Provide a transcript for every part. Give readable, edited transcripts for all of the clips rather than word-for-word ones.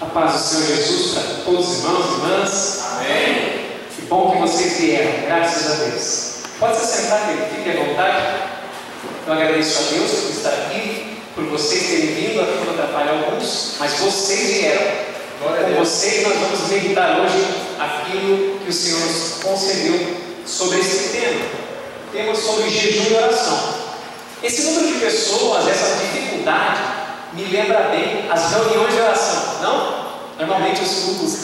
A paz do Senhor Jesus para todos os irmãos e irmãs. Amém. Que bom que vocês vieram, graças a Deus. Pode se sentar, querido, fique à vontade. Eu agradeço a Deus por estar aqui, por vocês terem vindo. Aqui eu vou atrapalhar alguns, mas vocês vieram. Com vocês nós vamos meditar hoje aquilo que o Senhor nos concedeu sobre esse tema sobre jejum e oração. Esse número de pessoas, essa dificuldade, me lembra bem as reuniões de oração, não? Normalmente os cultos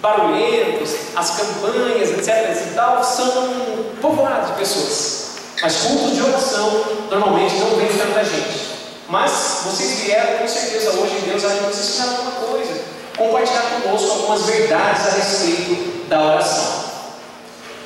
barulhentos, as campanhas, etc. e tal, são povoados de pessoas. Mas cultos de oração normalmente não vem tanta gente. Mas vocês vieram, com certeza hoje Deus vai nos ensinar alguma coisa, compartilhar conosco algumas verdades a respeito da oração.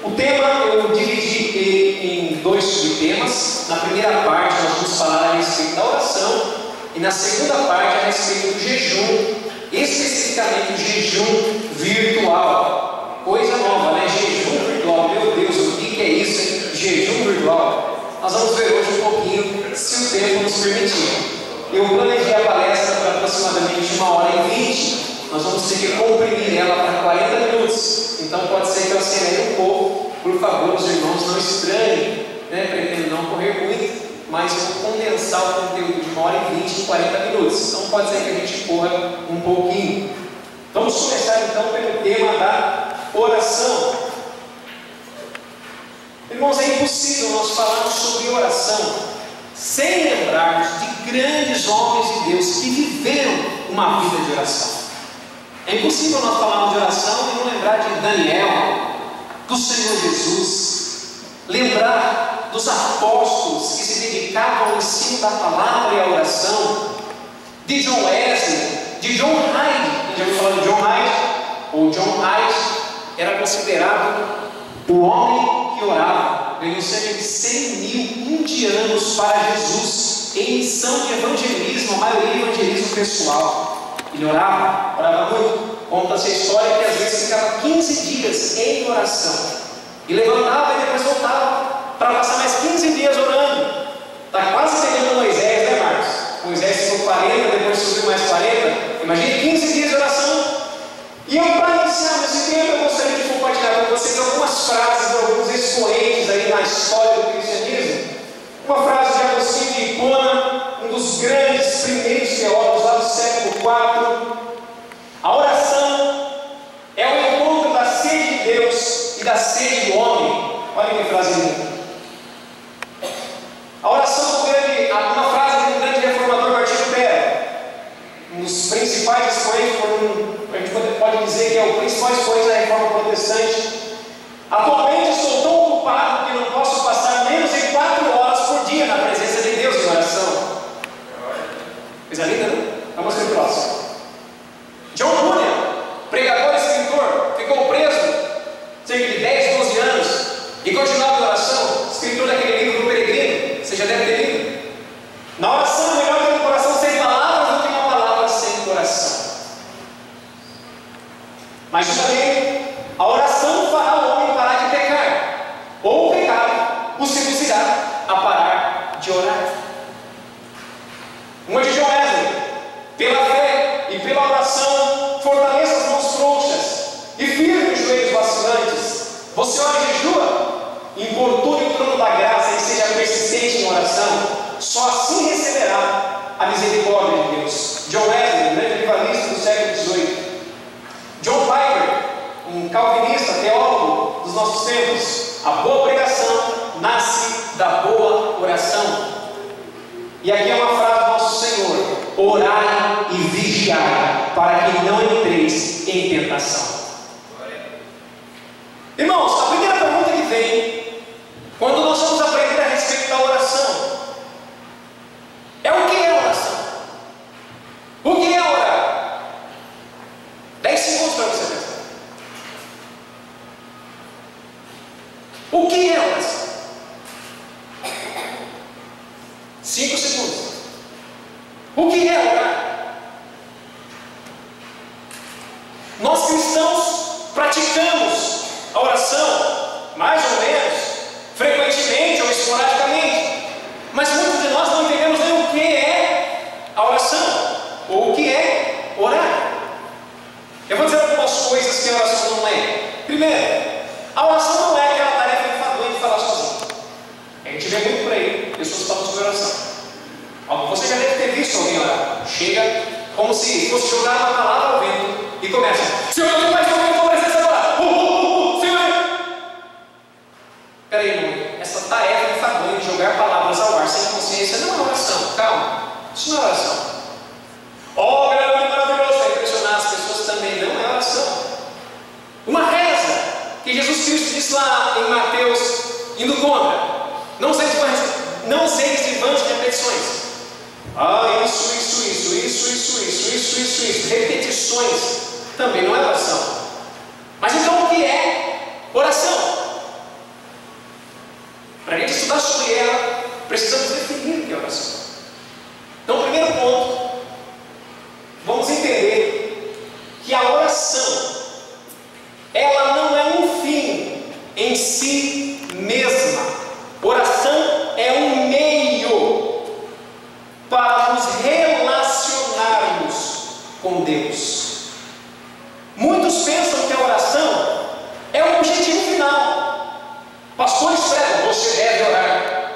O tema eu dividi em dois subtemas. Na primeira parte nós vamos falar a respeito da oração e na segunda parte a respeito do jejum, especificamente o jejum virtual. Coisa nova, né? Jejum virtual, meu Deus, o que é isso, hein? Jejum virtual. Nós vamos ver hoje um pouquinho, se o tempo nos permitir. Eu planejei a palestra para aproximadamente 1h20. Nós vamos ter que comprimir ela para 40 minutos. Então pode ser que eu acelere um pouco. Por favor, os irmãos não estranhem, né? Pretendo não correr muito, mas vou condensar o conteúdo de 1h20 em 40 minutos. Então pode ser que a gente corra um pouquinho. Vamos começar então pelo tema da oração. Irmãos, é impossível nós falarmos sobre oração sem lembrarmos de grandes homens de Deus que viveram uma vida de oração. É impossível nós falarmos de oração e não lembrar de Daniel, do Senhor Jesus, lembrar dos apóstolos que se dedicavam ao ensino da palavra e à oração, de John Wesley, de John Hyde. Já ouviu falar de John Hyde? O John Hyde era considerado o homem que orava. Ganhou cerca de 100.000 indianos para Jesus em missão de evangelismo, a maioria evangelismo pessoal. Ele orava muito. Conta-se a história que às vezes ficava 15 dias em oração e levantava e depois voltava para passar mais 15 dias orando. Está quase pegando Moisés, né, Marcos? Moisés ficou 40, depois subiu mais 40. Imagine 15 dias de oração. E eu, para iniciar nesse tempo, eu gostaria de compartilhar com vocês algumas frases de alguns expoentes aí na história do cristianismo. Uma frase de Agostinho de Hipona, um dos grandes primeiros teólogos lá do século IV. A oração é o encontro da sede de Deus e da sede do homem. Olha que frase linda. A oração uma frase do grande reformador Martinho Lutero, um dos principais expoentes, a gente pode dizer que é o principal expoente da reforma protestante. Atualmente sou tão ocupado que não posso passar menos de 4 horas por dia na presença de Deus em oração. Coisa linda, não? Vamos para o próximo. John Bunyan, pregador e escritor, ficou preso cerca de 10, 12 anos e continuava em oração. Escritor daquele livro do Peregrino, você já deve ter lido. Na oração é melhor ter um coração sem palavras do que uma palavra sem coração. Mas também a oração fará o homem parar de pecar, ou o pecado o seduzirá a parar de orar. Uma de John Wesley: pela fé e pela oração fortaleça as mãos frouxas e firme os joelhos vacilantes. Você ora e jejua, importune o trono da graça e seja persistente em oração. Só assim receberá a misericórdia de Deus. John Wesley, um grande rivalista do século XVIII. John Piper, um calvinista, teólogo dos nossos tempos: a boa pregação nasce da boa oração. E aqui é uma frase do nosso Senhor: orai e vigiai, para que não entreis em tentação. Irmãos, a primeira pergunta que vem quando nós vamos aprender a respeito da oração é: o que é oração? O que é orar? 10 segundos para você pensar. O que é oração? 5 segundos. O que é orar? Nós cristãos praticamos a oração, mais ou menos, frequentemente ou esporadicamente, mas muitos de nós não entendemos nem o que é a oração, ou o que é orar. coisas que a oração não é. Primeiro, a oração não é aquela tarefa enfadonha de falar sozinho. A gente vê muito por aí, pessoas falam sobre oração. Você já deve ter visto alguém orar. Chega como se fosse jogar uma palavra ao vento e começa: Senhor, eu mais ou menos presença agora. Senhor. Peraí, irmão, essa tarefa enfadonha de jogar palavras ao ar sem consciência não é oração. Calma, isso não é oração. Oh, grande, maravilhoso, vai impressionar as pessoas também, não é oração. Uma reza que Jesus Cristo disse lá em Mateus, indo contra: não seis de vãs repetições. Isso. Repetições também não é oração. Mas então o que é oração? Para a gente estudar sobre ela, precisamos definir o que é oração. Então, primeiro ponto, vamos entender que a oração, ela não é um fim em si mesma. Oração é um meio para nos relacionarmos com Deus. Muitos pensam que a oração é o objetivo final. Pastores pregam: você deve orar.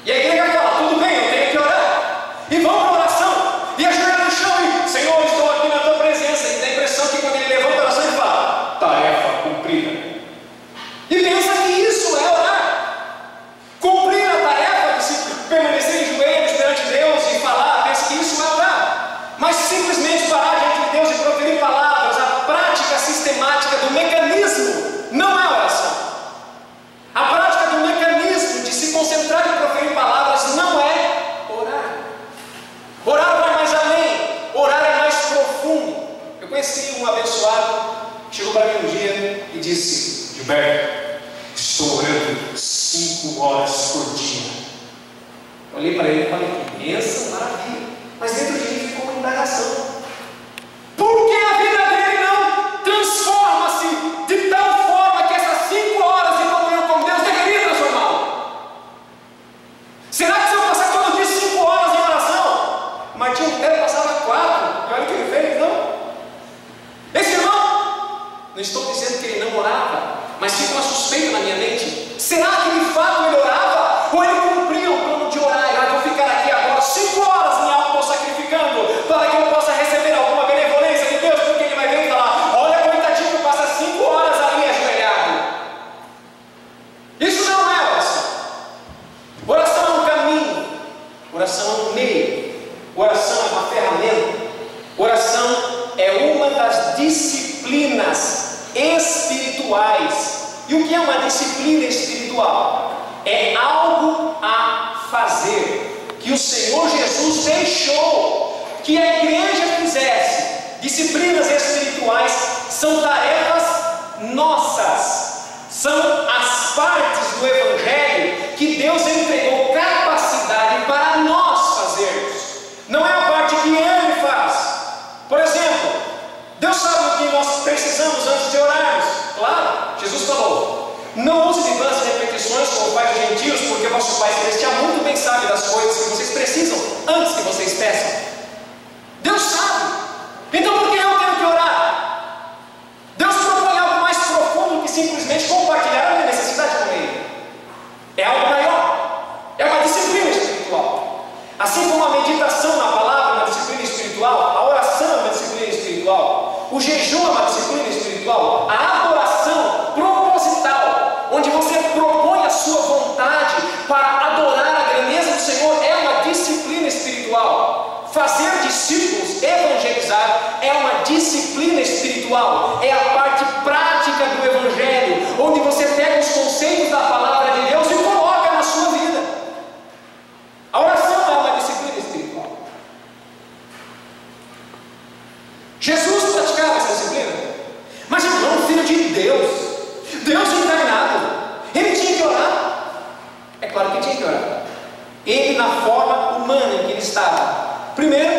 E a igreja fala: tudo bem, eu tenho que orar. E vão para a oração, e ajoelha no chão e: Senhor, estou aqui na tua presença. E dá a impressão que quando ele levanta a oração, ele fala: tarefa cumprida. E pensa que isso é orar. Cumprir a tarefa de se permanecer em joelhos perante Deus e falar, pensa que isso é orar. Mas simplesmente parar diante de Deus e proferir palavras, a prática sistemática do mecanismo não é oração. A prática do mecanismo de se concentrar e proferir palavras não é orar. Orar vai mais além, orar é mais profundo. Eu conheci um abençoado que chegou para mim um dia e disse: Gilberto, estou orando 5 horas por dia. Eu olhei para ele e falei: que bênção, maravilha. Mas dentro de mim ficou uma indagação: por que a vida dele não transforma-se de tal forma que essas 5 horas de comunhão com Deus deveria transformá-lo? Será que se eu passar todo dia 5 horas em oração, Martinho Lutero passava 4? E olha o que ele fez, não? Esse irmão, não estou dizendo que ele não orava, mas fica uma suspeita na minha mente: será que de fato ele orava? Ou ele cumpria o plano de orar? Eu vou ficar aqui agora 5 horas me auto-sacrificando para que eu possa receber alguma benevolência de Deus, porque ele vai ver e falar: olha, coitadinho, passa 5 horas ali ajoelhado. Isso não é oração. Oração é um caminho, oração é um meio, oração é uma ferramenta, oração é uma das disciplinas espirituais. E o que é uma disciplina espiritual? É algo a fazer, que o Senhor Jesus deixou que a igreja fizesse. Disciplinas espirituais são tarefas nossas, são as partes do Evangelho que Deus entregou capacidade para nós fazermos. Não é a parte que Ele faz. Por exemplo, Deus sabe o que nós precisamos antes de orarmos. Claro, Jesus falou: não use de vãs repetições como faz os gentios, porque vosso Pai Celestial muito bem sabe das coisas que vocês precisam antes que vocês peçam. Deus sabe. Então por que eu tenho que orar? Deus propõe algo mais profundo que simplesmente compartilhar a minha necessidade com Ele. É algo maior. É uma disciplina espiritual. Assim como a meditação na palavra é uma disciplina espiritual, a oração é uma disciplina espiritual, o jejum é uma disciplina espiritual, a adoração proposital, onde você propõe a sua vontade para adorar a grandeza do Senhor, é uma disciplina espiritual. Fazer discípulos, evangelizar, é uma disciplina espiritual, é a parte prática do Evangelho, onde você pega os conceitos da palavra de Deus e coloca na sua vida. A oração é uma disciplina espiritual. Jesus praticava essa disciplina, mas não, filho de Deus, Deus encarnado, ele tinha que orar. É claro que tinha que orar. Ele, na forma humana em que ele estava, primeiro,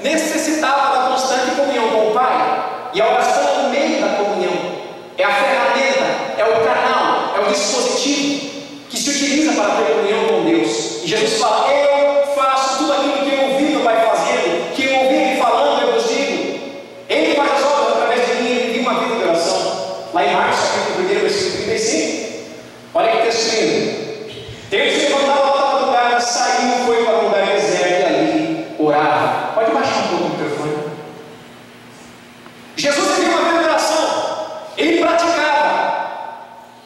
necessitava da constante comunhão com o Pai, e a oração é o meio da comunhão, é a ferramenta, é o canal, é o dispositivo que se utiliza para ter comunhão com Deus. E Jesus fala: eu faço tudo aquilo que eu ouvi meu Pai fazendo, que eu ouvi Ele falando, eu vos digo. Ele faz as obras através de mim, Ele verso 13. Ele se levantava lá da madrugada, saiu, foi para um lugar deserto e ali orava. Pode baixar um pouco o microfone. Jesus teve uma vida de oração. Ele praticava.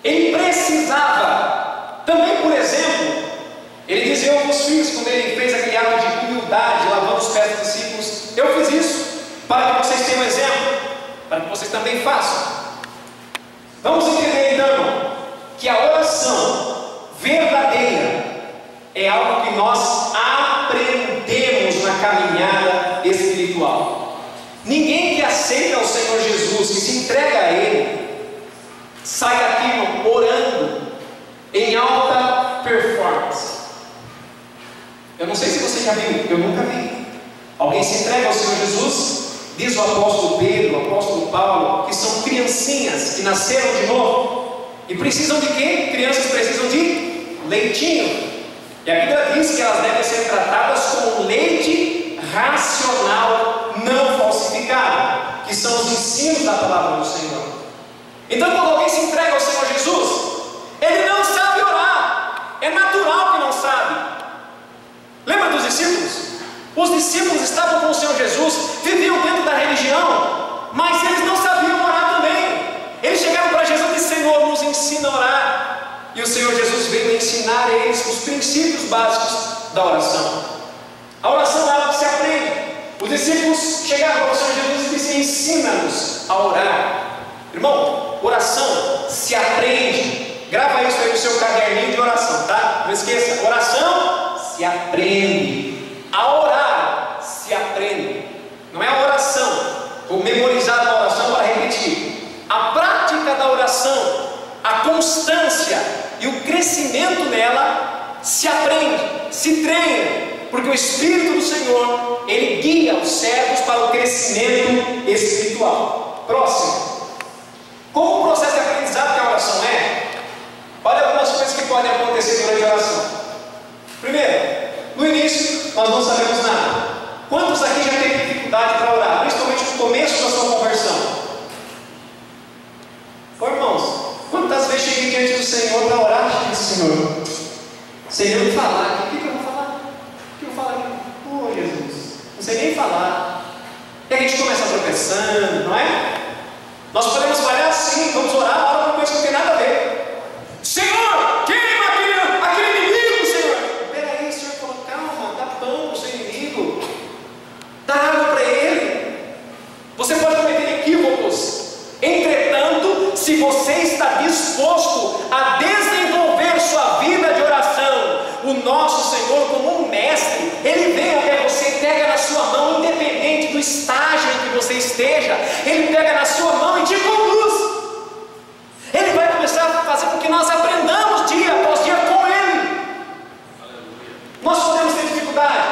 Ele precisava. Também, por exemplo, ele dizia aos filhos, quando ele fez aquele ato de humildade, lavando os pés dos discípulos: eu fiz isso para que vocês tenham um exemplo, para que vocês também façam. Vamos entender então que a oração verdadeira é algo que nós aprendemos na caminhada espiritual. Ninguém que aceita o Senhor Jesus, que se entrega a Ele, sai daqui orando em alta performance. Eu não sei se você já viu, eu nunca vi. Alguém se entrega ao Senhor Jesus, diz o apóstolo Pedro, o apóstolo Paulo, que são criancinhas que nasceram de novo. E precisam de quê? Crianças precisam de leitinho. E a Bíblia diz que elas devem ser tratadas com leite racional, não falsificado, que são os ensinos da palavra do Senhor. Então, quando alguém se entrega ao Senhor Jesus, ele não sabe orar. É natural que não sabe. Lembra dos discípulos? Os discípulos estavam com o Senhor Jesus, viviam dentro da religião, mas eles não sabiam orar também. Eles chegaram para Jesus e disseram: Senhor, nos ensina a orar. E o Senhor Jesus veio ensinar a eles os princípios básicos da oração. A oração é algo que se aprende. Os discípulos chegaram para o Senhor Jesus e disseram: ensina-nos a orar. Irmão, oração se aprende. Grava isso aí no seu caderninho de oração, tá? Não esqueça, oração se aprende. A orar se aprende. Não é a oração, vou memorizar a oração para repetir. A prática da oração, a constância e o crescimento nela se aprende, se treina, porque o Espírito do Senhor, Ele guia os servos para o crescimento espiritual. Próximo. Como o processo de aprendizado que a oração é? Olha algumas coisas que podem acontecer durante a oração. Primeiro, no início nós não sabemos nada. Quantos aqui já têm dificuldade para orar, principalmente no começo da sua conversão? Ô irmãos, quantas vezes cheguei diante do Senhor para orar e disse: Senhor, me falar, o que eu vou falar? O que eu vou falar aqui? Oh Jesus, não sei nem falar. E a gente começa tropeçando, não é? Nós podemos falhar assim, vamos orar, a hora que coisa não tem nada a ver. Senhor, queima aquele inimigo, Senhor. Peraí, o Senhor falou: calma, dá pão para o seu inimigo, dá água para ele. Você pode cometer equívocos. Entretanto, se você está disposto a desenvolver sua vida de oração, o nosso Senhor, como um mestre, Ele vem até você, pega na sua mão, independente do estágio em que você esteja, Ele pega na sua mão e te conduz. Ele vai começar a fazer com que nós aprendamos dia após dia com Ele. Nós podemos ter dificuldade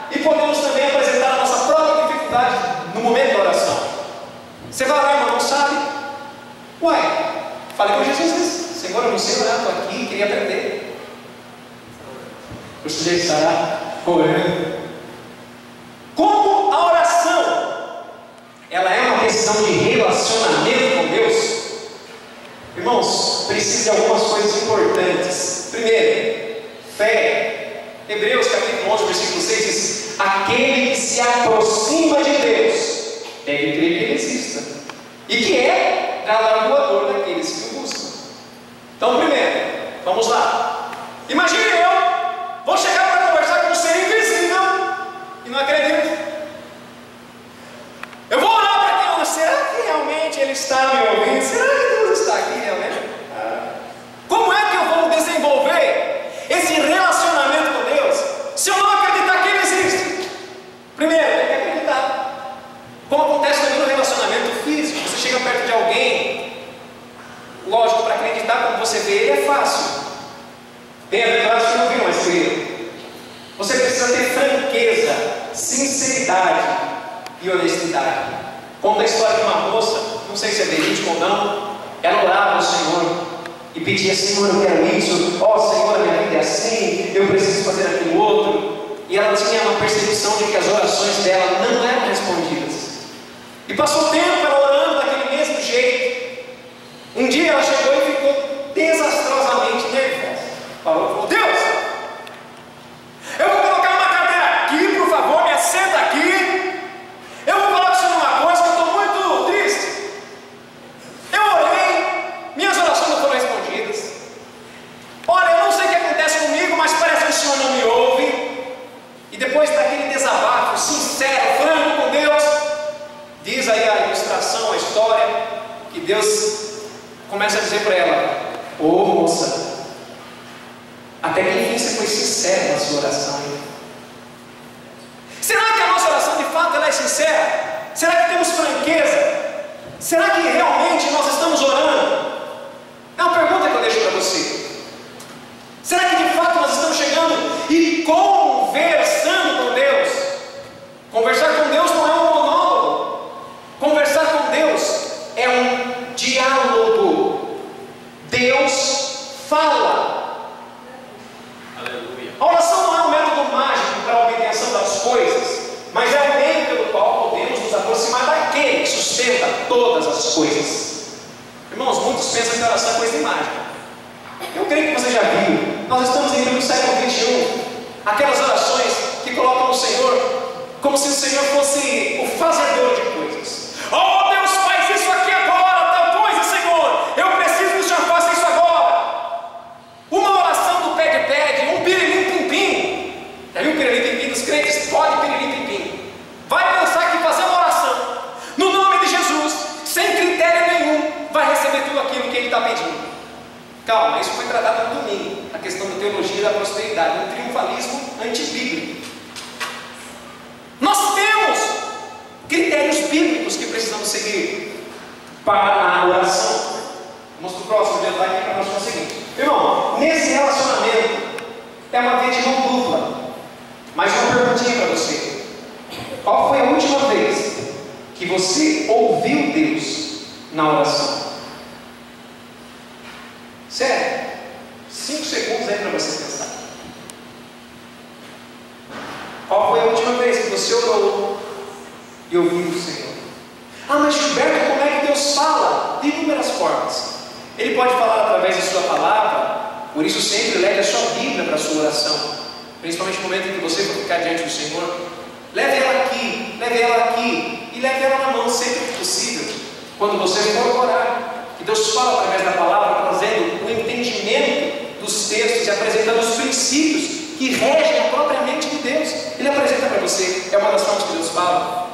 e podemos também apresentar a nossa própria dificuldade no momento da oração. Você vai lá, irmão, não sabe? Uai, falei com Jesus: Senhor, eu não sei orar, estou aqui, queria aprender. O Senhor estará orando. Como a oração, ela é uma questão de relacionamento com Deus, irmãos, precisa de algumas coisas importantes. Primeiro, fé. Hebreus capítulo 11, versículo 6 diz: aquele que se aproxima de Deus deve crer que Ele exista e que é galardoador daqueles que o buscam. Então, primeiro, vamos lá. Imagine eu vou chegar para conversar com um ser invisível e não acredito. Eu vou orar para Deus: será que realmente Ele está me ouvindo? Será que Deus está aqui realmente? Como é que eu vou desenvolver esse relacionamento com Deus se eu não acreditar que Ele existe? Primeiro, tem que acreditar. Como acontece também no relacionamento físico. Você chega perto de alguém, lógico, para acreditar como você vê ele é fácil. Bem-aventurado que não viu, mas creio. Você precisa ter franqueza, sinceridade e honestidade. Conta a história de uma moça, não sei se é verídico ou não. Ela orava ao Senhor e pedia: Senhor, eu quero isso. Ó Senhor, minha vida é assim, eu preciso fazer aquilo outro. E ela tinha uma percepção de que as orações dela não eram respondidas. E passou tempo ela orando daquele mesmo jeito. Um dia ela chegou e ficou desastrosamente nervosa. Diz aí a ilustração, a história, que Deus começa a dizer para ela: ô moça, até que enfim você foi sincera na sua oração. Será que a nossa oração de fato ela é sincera? Será que temos franqueza? Será que realmente nós estamos orando? É uma pergunta que eu deixo para você. Será que de fato nós estamos chegando e conversando com Deus? Conversar com Deus não é um monólogo. Conversar com Deus é um diálogo. Deus fala. Aleluia. A oração não é um método mágico para a obtenção das coisas, mas é o meio pelo qual podemos nos aproximar daquele que sustenta todas as coisas. Irmãos, muitos pensam que a oração é coisa de mágica. Eu creio que você já viu. Nós estamos ainda no século XXI. Aquelas orações que colocam o Senhor como se o Senhor fosse o fazedor de coisas. Oh Deus, faz isso aqui agora, tal coisa, Senhor. Eu preciso que o Senhor faça isso agora. Uma oração do pede-pede, um pirilim-pim-pim. Já viu o pirilim-pim-pim dos crentes? Pode pirilim-pim-pim. Vai pensar que fazer uma oração no nome de Jesus, sem critério nenhum, vai receber tudo aquilo que Ele está pedindo. Calma, isso foi tratado no domingo, a questão da teologia da prosperidade, um triunfalismo antibíblico. Nós temos critérios bíblicos que precisamos seguir para a oração. Vamos para o próximo detalhe aqui para nós conseguirmos. Irmão, nesse relacionamento é uma via de mão dupla. Mais uma perguntinha para você. Qual foi a última vez que você ouviu Deus na oração? Sério, 5 segundos aí para você pensar. Qual foi a última vez que você orou e ouviu o Senhor? Ah, mas Gilberto, como é que Deus fala? De inúmeras formas. Ele pode falar através de sua palavra, por isso sempre leve a sua Bíblia para a sua oração. Principalmente no momento em que você for ficar diante do Senhor. Leve ela aqui e leve ela na mão sempre que possível. Quando você for orar, que Deus fala através da palavra, trazendo o entendimento dos textos e apresentando os princípios que regem a própria mente de Deus. Ele apresenta para você, é uma das formas que Deus fala.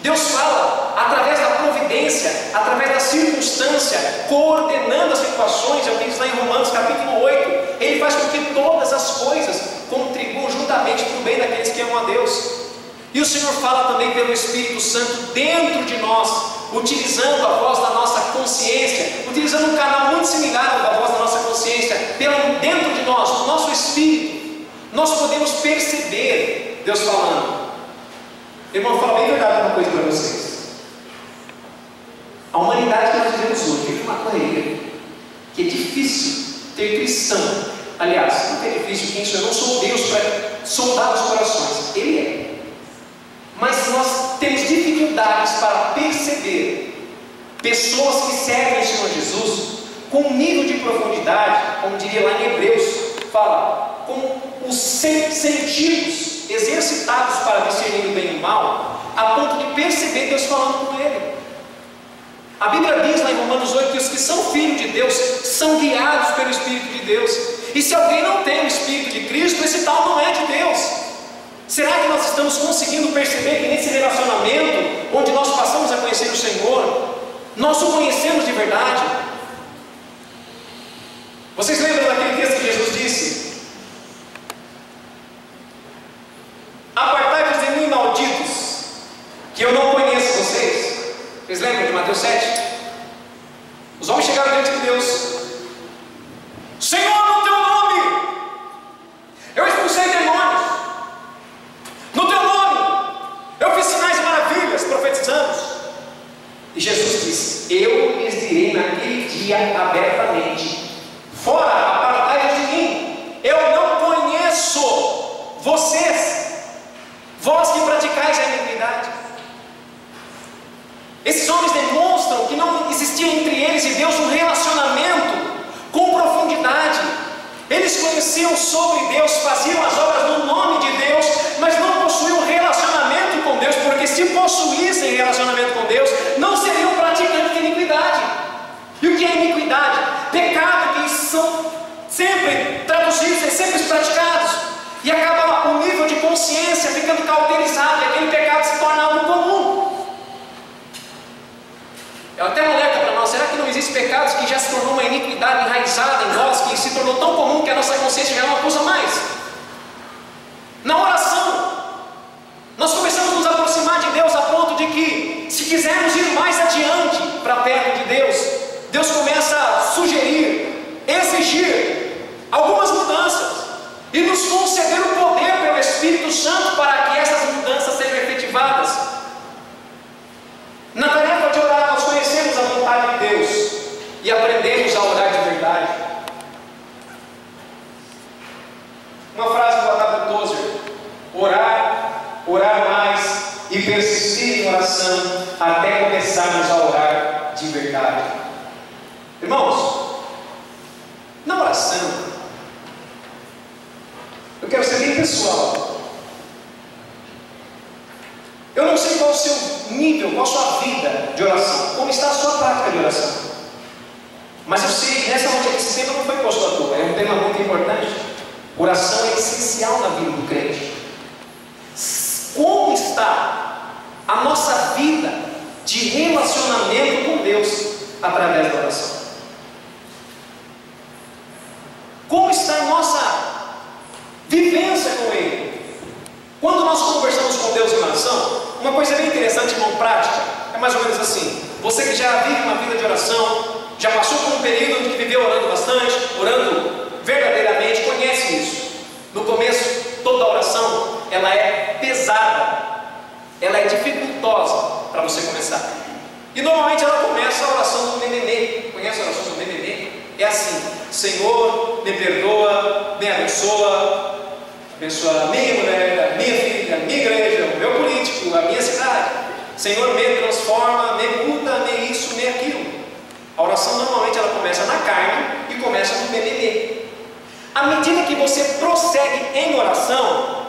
Deus fala através da providência, através da circunstância, coordenando as situações. É o que diz lá em Romanos capítulo 8. Ele faz com que todas as coisas contribuam juntamente para o bem daqueles que amam a Deus. E o Senhor fala também pelo Espírito Santo dentro de nós, utilizando a voz da nossa consciência, utilizando um canal muito similar ao da voz da nossa consciência, dentro de nós, no nosso espírito, nós podemos perceber Deus falando. Irmão, eu vou falar bem verdade uma coisa para vocês. A humanidade que nós vivemos hoje vive uma correria, que é difícil ter cristão. Aliás, não é difícil quem isso, eu não sou Deus para soldar os corações, Ele é. Mas nós temos dificuldades para perceber pessoas que servem o Senhor Jesus com um nível de profundidade, como diria lá em Hebreus, fala, com os sentidos exercitados para discernir o bem e o mal, a ponto de perceber Deus falando com ele. A Bíblia diz lá em Romanos 8 que os que são filhos de Deus são guiados pelo Espírito de Deus. E se alguém não tem o Espírito de Cristo, esse tal não é de Deus. Será que nós estamos conseguindo perceber que nesse relacionamento, onde nós passamos a conhecer o Senhor, nós o conhecemos de verdade? Vocês lembram daquele texto que Jesus disse? Apartai-vos de mim, malditos, que eu não conheço vocês. Vocês lembram de Mateus 7? Os homens chegaram diante de Deus. Senhor, no teu nome eu expulsei demônios. No teu nome eu fiz sinais e maravilhas, profetizamos. E Jesus disse: eu lhes direi naquele dia abertamente: fora, apartai-vos de mim, eu não conheço vocês, vós que praticais a iniquidade. Esses homens demonstram que não existia entre eles e Deus um relacionamento com profundidade. Eles conheciam sobre Deus, faziam as obras no nome de Deus, mas não possuíam relacionamento com Deus, porque se possuíssem relacionamento com Deus, não seriam praticantes de iniquidade. E o que é iniquidade? Pecado que são sempre traduzidos, sempre praticados, e acaba o nível de consciência ficando cauterizado, e aquele pecado se torna algo comum. É até um alerta para nós. Será que não existem pecados que já se tornou uma iniquidade enraizada em nós, que se tornou tão comum que a nossa consciência já não acusa mais? Na oração, nós começamos a nos aproximar de Deus a ponto de que, se quisermos ir mais adiante para perto de Deus, Deus começa a sugerir, exigir algumas mudanças e nos conceder o poder pelo Espírito Santo para que essas mudanças sejam efetivadas. Na tarefa de orar, nós conhecemos a vontade de Deus e aprendemos a orar de verdade. Uma frase do A.W. Tozer: orar mais e persistir em oração até começarmos a orar de verdade. Irmãos, na oração, eu quero ser bem pessoal. Eu não sei qual o seu nível, qual a sua vida de oração, como está a sua prática de oração. Mas eu sei que nessa noite esse tema não foi posto à toa, é um tema muito importante. Oração é essencial na vida do crente. Como está a nossa vida de relacionamento com Deus através da oração? Como está a nossa vivência com Ele? Quando nós conversamos com Deus em oração, uma coisa bem interessante, irmão, prática, é mais ou menos assim: você que já vive uma vida de oração, já passou por um período em que viveu orando bastante, orando verdadeiramente, conhece isso. No começo, toda oração, ela é pesada, ela é dificultosa para você começar. E normalmente ela começa a oração do nenenê. Conhece a oração do nenenê? É assim: Senhor, me perdoa, me abençoa, abençoa a minha mulher, a minha filha, a minha igreja, o meu político, a minha cidade. Senhor, me transforma, me muda, me isso, me aquilo. A oração normalmente ela começa na carne e começa no nenenê. À medida que você prossegue em oração,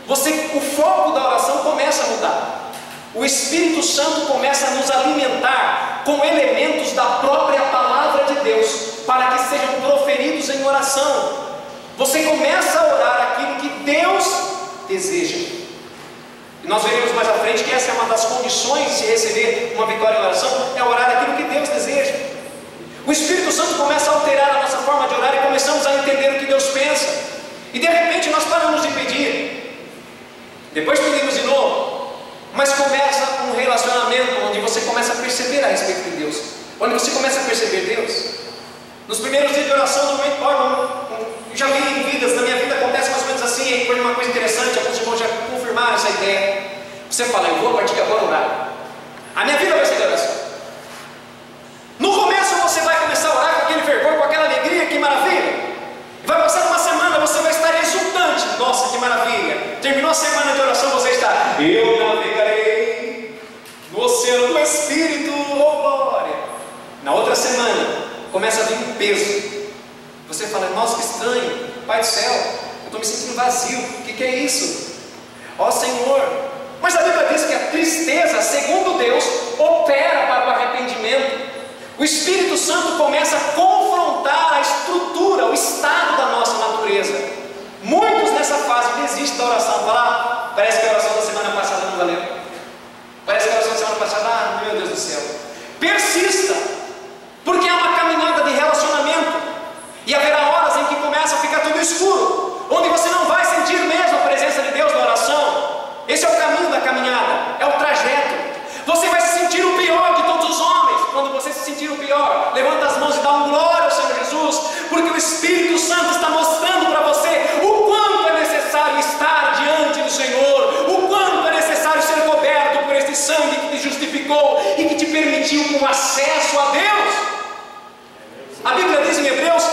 o foco da oração começa a mudar. O Espírito Santo começa a nos alimentar com elementos da própria palavra de Deus, para que sejam proferidos em oração. Você começa a orar aquilo que Deus deseja. E nós veremos mais à frente que essa é uma das condições de receber uma vitória em oração, é orar aquilo que Deus deseja. O Espírito Santo começa a alterar a nossa forma de orar e começamos a entender o que Deus pensa. E de repente nós paramos de pedir, depois pedimos de novo, mas começa um relacionamento onde você começa a perceber a respeito de Deus, onde você começa a perceber Deus. Nos primeiros dias de oração, eu já vi em vidas, na minha vida acontece mais ou menos assim, aí foi uma coisa interessante, alguns irmãos já confirmaram essa ideia. Você fala: eu vou a partir de agora orar, a minha vida vai ser de oração. No começo você vai começar a orar com aquele fervor, com aquela alegria, que maravilha. E vai passar uma semana, você vai estar exultante. Nossa, que maravilha. Terminou a semana de oração, você está: eu navegarei no oceano do Espírito, oh glória. Na outra semana, começa a vir um peso. Você fala: nossa, que estranho, Pai do céu, eu estou me sentindo vazio, o que é isso? Ó Senhor. Mas a Bíblia diz que a tristeza, segundo Deus, opera para o arrependimento. O Espírito Santo começa a confrontar a estrutura, o estado da nossa natureza. Muitos nessa fase desistem da oração. Falar: parece que a oração da semana passada não valeu. Parece que a oração da semana passada, meu Deus do céu. Persista, porque é uma caminhada de relacionamento. E haverá horas em que começa a ficar tudo escuro, onde você não vai sentir mesmo a presença de Deus na oração. Esse é o caminho da caminhada, é o trajeto. Você vai se sentir o pior de todos os homens. Quando você se sentir o pior, levanta as mãos e dá um glória ao Senhor Jesus, porque o Espírito Santo está mostrando para você o quanto é necessário estar diante do Senhor, o quanto é necessário ser coberto por este sangue que te justificou e que te permitiu um acesso a Deus. A Bíblia diz em Hebreus: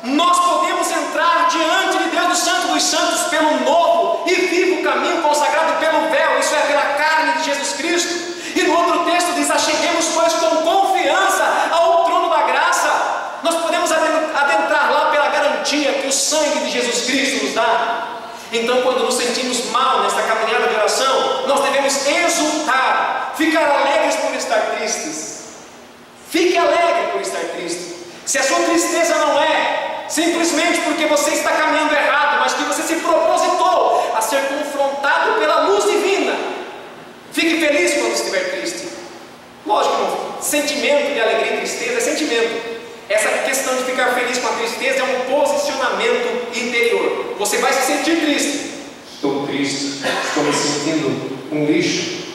nós podemos entrar diante de Deus do Santo dos Santos pelo novo e vivo caminho consagrado pelo véu, isso é, pela carne de Jesus Cristo. E no outro texto diz: acheguemos, pois, com confiança ao trono da graça. Nós podemos adentrar lá pela garantia que o sangue de Jesus Cristo nos dá. Então, quando nos sentimos mal nesta caminhada de oração, nós devemos exultar, ficar alegres por estar tristes. Fique alegre por estar triste. Se a sua tristeza não é simplesmente porque você está caminhando errado, mas que você se propositou a ser confrontado pela luz divina, fique feliz quando estiver triste. Lógico, sentimento de alegria e tristeza é sentimento. Essa questão de ficar feliz com a tristeza é um posicionamento interior. Você vai se sentir triste. Estou triste, estou me sentindo um lixo.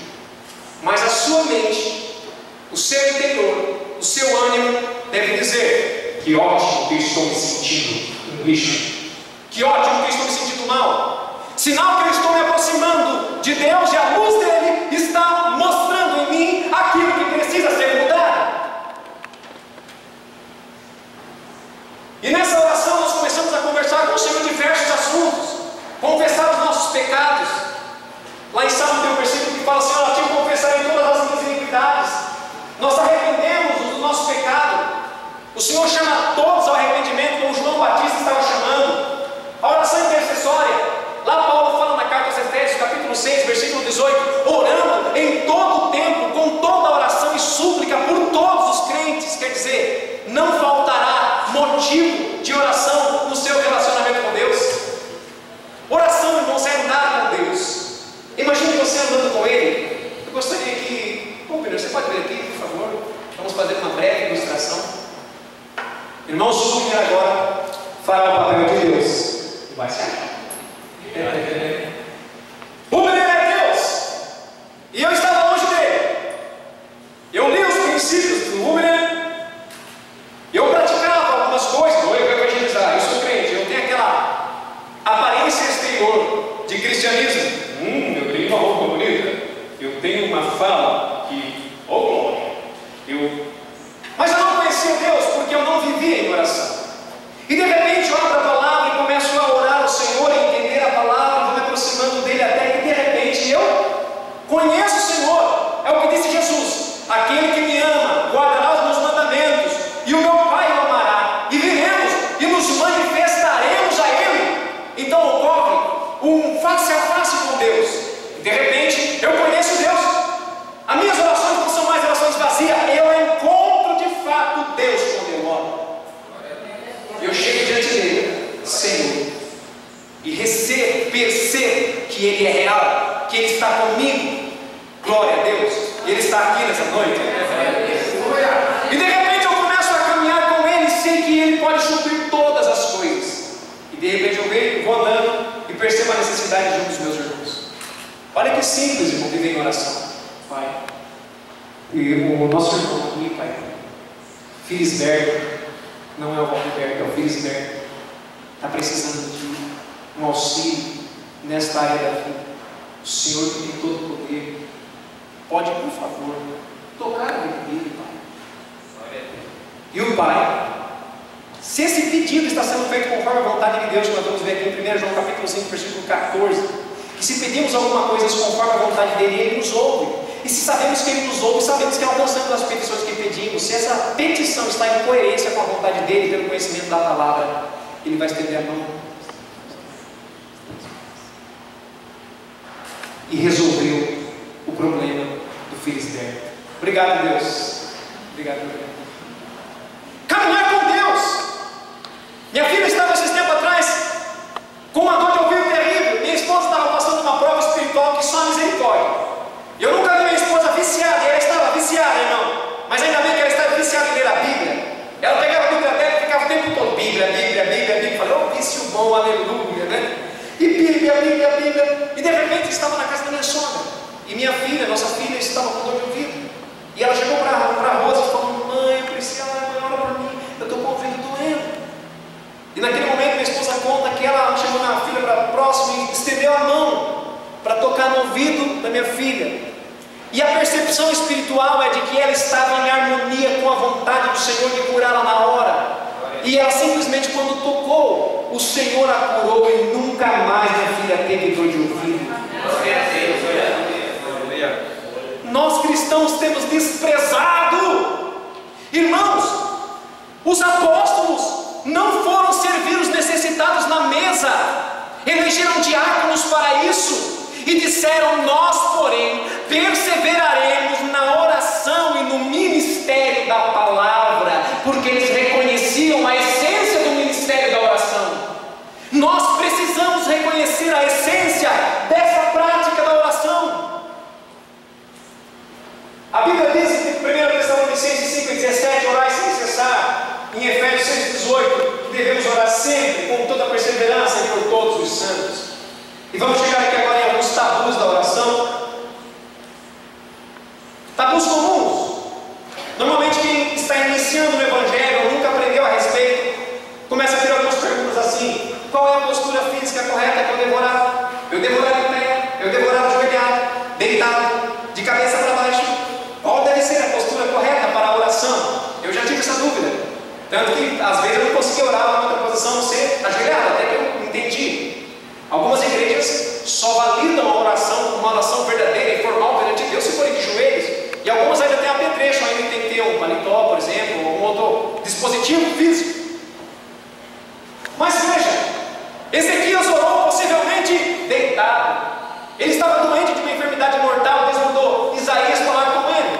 Mas a sua mente, o seu interior, o seu ânimo deve dizer: que ótimo que estou me sentindo um lixo. Que ótimo que estou me sentindo mal. Sinal que eu estou me aproximando de Deus e a luz dele está mostrando em mim aquilo que precisa ser mudado. E nessa oração nós começamos a conversar com o Senhor diversos assuntos, confessar os nossos pecados. Lá em Salmo tem um versículo que fala: Senhor, a ti confessarei todas as minhas iniquidades. Nós arrependemos do nosso pecado. O Senhor chama todos ao arrependimento, como João Batista estava chamando. A oração intercessória, lá Paulo fala na carta aos Efésios, capítulo 6, versículo 18: orando em todo o tempo, com toda oração e súplica por todos os crentes. Quer dizer, não faltará motivo de oração no seu relacionamento com Deus. Oração, irmãos, é andar com Deus. Imagine você andando com Ele. Eu gostaria que, Pedro, você pode vir aqui, por favor? Vamos fazer uma breve ilustração. Irmãos, o Júnior agora fará o papel de Deus. Vai ser. Rubem é Deus, e eu estava longe dele. Eu li os princípios do Rubem, eu praticava algumas coisas. Eu evangelizar, eu sou crente, eu tenho aquela aparência exterior de cristianismo. Eu tenho uma roupa bonita, eu tenho uma fala que, glória, mas eu não conhecia Deus porque eu não vivia em oração. E de repente eu abro a palavra e começo a orar ao Senhor, a entender a palavra, vou me aproximando dele até que de repente eu conheço o Senhor. É o que disse Jesus: aquele que me ama guardará os meus mandamentos, e o meu Pai o amará, e viremos e nos manifestaremos a Ele. Então ocorre um face a face com Deus. De repente eu conheço Deus. As minhas orações não são mais orações vazias, eu encontro de fato Deus quando eu oro. Eu chego diante dele, Senhor, e recebo, percebo que Ele é real, que Ele está comigo. Glória a Deus, Ele está aqui nessa noite. E de repente eu começo a caminhar com Ele, sei que Ele pode suprir todas as coisas. E de repente eu vou andando e percebo a necessidade de um dos meus irmãos. Olha que simples, irmão, viver em oração. Pai, e o nosso irmão aqui, Pai, Filisberto, não é o Valberto, é o Filisberto, está precisando de um auxílio nesta área da vida. O Senhor que tem todo o poder, pode, por favor, tocar a vida dele, Pai. E o Pai, se esse pedido está sendo feito conforme a vontade de Deus, que nós vamos ver aqui em 1 João capítulo 5, versículo 14, que se pedimos alguma coisa conforme a vontade dele, Ele nos ouve. E se sabemos que Ele nos ouve, sabemos que alcançamos as petições que pedimos. Se essa petição está em coerência com a vontade dele, pelo conhecimento da palavra, Ele vai estender a mão e resolveu o problema do Filisberto. Obrigado, Deus. Obrigado, Deus. Caminhar com Deus. Minha filha estava esses tempos atrás com uma dor de ouvido terrível. Minha esposa estava passando uma prova espiritual que só a misericórdia. Eu nunca vi minha esposa viciada, e ela estava viciada, irmão. Mas ainda bem que ela estava viciada em ler a Bíblia. Ela pegava a Bíblia dela e ficava o tempo todo: Bíblia, Bíblia, Bíblia, Bíblia. Falei: ô vício bom, aleluia, né? E Bíblia, Bíblia, Bíblia. E de repente estava na casa da minha sogra. E minha filha, nossa filha, estava com dor de ouvido. E ela chegou para a Rosa e falou: mãe, eu preciso, ora para mim, eu estou com o ouvido doendo. E naquele momento minha esposa conta que ela chegou na filha para próximo e estendeu a mão para tocar no ouvido da minha filha. E a percepção espiritual é de que ela estava em harmonia com a vontade do Senhor de curá-la na hora. E ela simplesmente, quando tocou, o Senhor a curou e nunca mais minha filha teve dor de ouvido. Nós cristãos temos desprezado. Irmãos, os apóstolos não foram servir os necessitados na mesa, elegeram diáconos para isso. E disseram: nós, porém, perseveraremos na oração e no ministério da palavra, porque eles reconheciam a essência do ministério da oração. Nós precisamos reconhecer a essência dessa prática da oração. A Bíblia diz em 1 Tessalonicenses Colossenses 5,17, orai sem cessar. Em Efésios 6,18, que devemos orar sempre, com toda a perseverança e por todos os santos. E vamos chegar aqui agora em alguns tabus da oração. Tabus comuns. Normalmente quem está iniciando no Evangelho, nunca aprendeu a respeito, começa a ter algumas perguntas assim: qual é a postura física correta que eu devo orar? Eu devo orar em pé? Eu devo orar ajoelhado, deitado, de cabeça para baixo? Qual deve ser a postura correta para a oração? Eu já tive essa dúvida. Tanto que às vezes eu não conseguia orar em outra posição, não ser ajoelhado, até que eu entendi. Algumas igrejas só validam a oração como uma oração verdadeira e formal perante Deus se forem de joelhos. E algumas ainda têm apetrecho, ainda tem que ter um paletó, por exemplo, ou algum outro dispositivo físico. Mas veja, Ezequias orou possivelmente deitado. Ele estava doente de uma enfermidade mortal. Deus mandou Isaías falar com ele.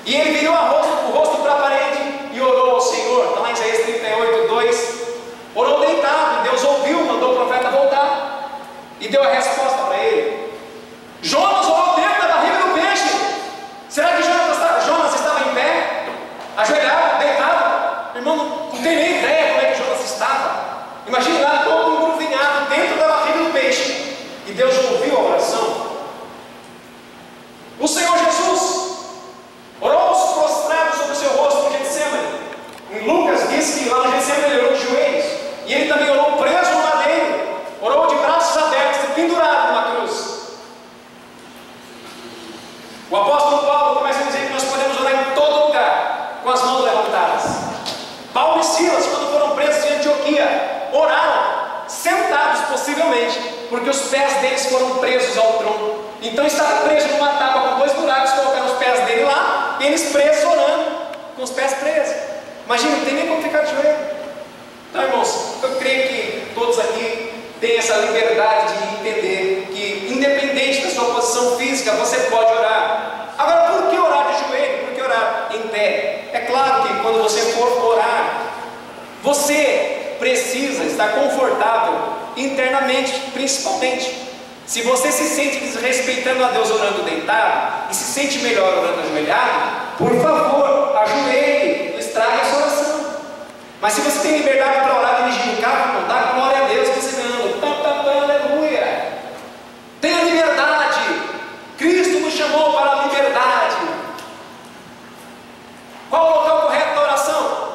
E ele virou o rosto para a parede e orou ao Senhor. Está lá em Isaías 38:2. Orou deitado, Deus ouviu, mandou o profeta voltar e deu a resposta para ele. Jonas orou dentro da barriga do peixe. Será que Jonas estava em pé, ajoelhado, deitado? Irmão, não tem nem ideia como é que Jonas estava. Imagine lá todo engruvinhado dentro da barriga do peixe. E Deus ouviu a oração. O Senhor Jesus orou prostrado sobre o seu rosto no Getsemane. Em Lucas diz que lá no Getsemane ele orou de joelhos. E ele também orou preso no madeiro. Orou de braços abertos, pendurado numa cruz. O apóstolo Paulo começa a dizer que nós podemos orar em todo lugar, com as mãos levantadas. Paulo e Silas, quando foram presos em Antioquia, oraram sentados possivelmente, porque os pés deles foram presos ao tronco. Então estava preso numa tábua com 2 buracos, colocaram os pés dele lá, e eles presos orando, com os pés presos. Imagina, não tem nem como ficar de joelho. Então, irmãos, eu creio que todos aqui têm essa liberdade de entender que, independente da sua posição física, você pode orar. Agora, por que orar de joelho? Por que orar em pé? É claro que quando você for orar, você precisa estar confortável internamente, principalmente. Se você se sente desrespeitando a Deus orando deitado e se sente melhor orando ajoelhado, por favor, ajoelhe, não estrague a sua oração. Mas se você tem liberdade para orar dirigindo o carro, não dá glória a Deus, dizendo aleluia. Tenha liberdade. Cristo nos chamou para a liberdade. Qual o local correto da oração?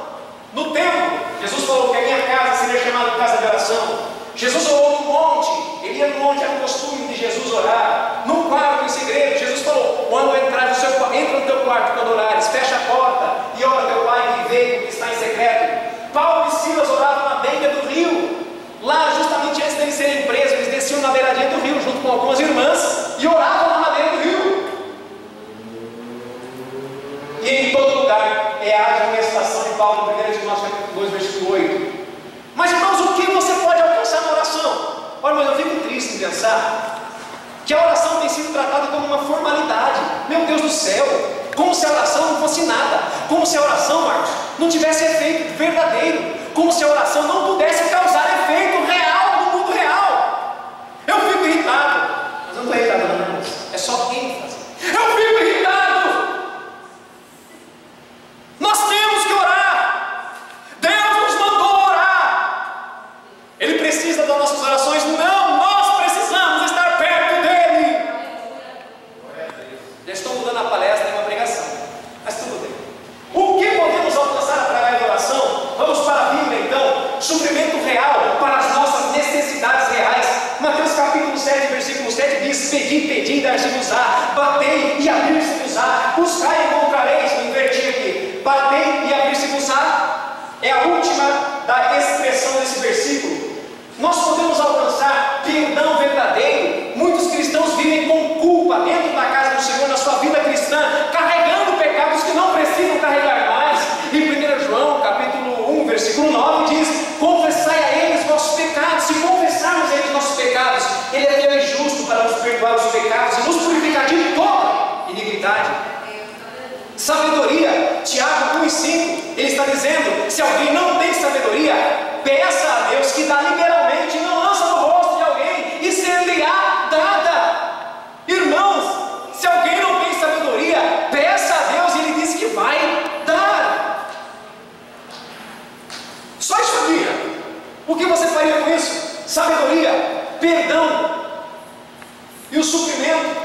No templo. Jesus falou que a minha casa seria chamada casa de oração. Jesus orou no monte. Ele ia no monte, era o costume de Jesus orar. No quarto, em segredo, Jesus falou: quando entrar no seu quarto, entra no teu quarto quando orares, fecha a porta e ora teu Pai que vê o que está em secreto. Paulo e Silas oravam na beira do rio. Lá, justamente antes deles serem presos, eles desciam na beiradinha do rio, junto com algumas irmãs, e oravam lá na beira do rio. E em todo lugar é a admoestação de Paulo, 1 Timóteo capítulo 2, versículo 8. Mas, irmãos, o que você pode alcançar na oração? Olha, mas eu fico triste em pensar que a oração tem sido tratada como uma formalidade. Meu Deus do céu, como se a oração não fosse nada, como se a oração, Marcos, não tivesse efeito verdadeiro, como se a oração não pudesse causar efeito real no mundo real. Eu fico irritado, mas eu não estou irritado não, irmãos, é só ênfase. Eu fico irritado. Nós temos que orar. Deus nos mandou orar. Ele precisa das nossas orações? Não, nós precisamos estar perto dele. Já estou mudando a palestra em uma pregação, mas tudo bem. O que podemos alcançar através da oração? Vamos para a Bíblia então. Suprimento real para as nossas necessidades reais. Mateus capítulo 7, versículo 7 diz: pedi, pedi e dar-se-vos-á, batei e abrir-se-vos-á, buscai e encontrareis. Vou invertir aqui: batei e abrir-se-vos-á é a última da expressão desse versículo. Nós podemos alcançar perdão verdadeiro. Muitos cristãos vivem com culpa dentro da casa do Senhor, na sua vida cristã, carregando pecados que não precisam carregar mais. Em 1 João capítulo 1, versículo 9 diz: confessai a eles vossos pecados. Se confessarmos a eles nossos pecados, Ele é fiel e justo para nos perdoar os pecados e nos purificar de toda iniquidade. Sabedoria, Tiago 1,5, ele está dizendo: se alguém não tem sabedoria, peça a Deus que dá liberalmente, não lança no rosto de alguém, e ser-lhe-á dada. Irmãos, se alguém não tem sabedoria, peça a Deus, e Ele diz que vai. perdão e o suprimento.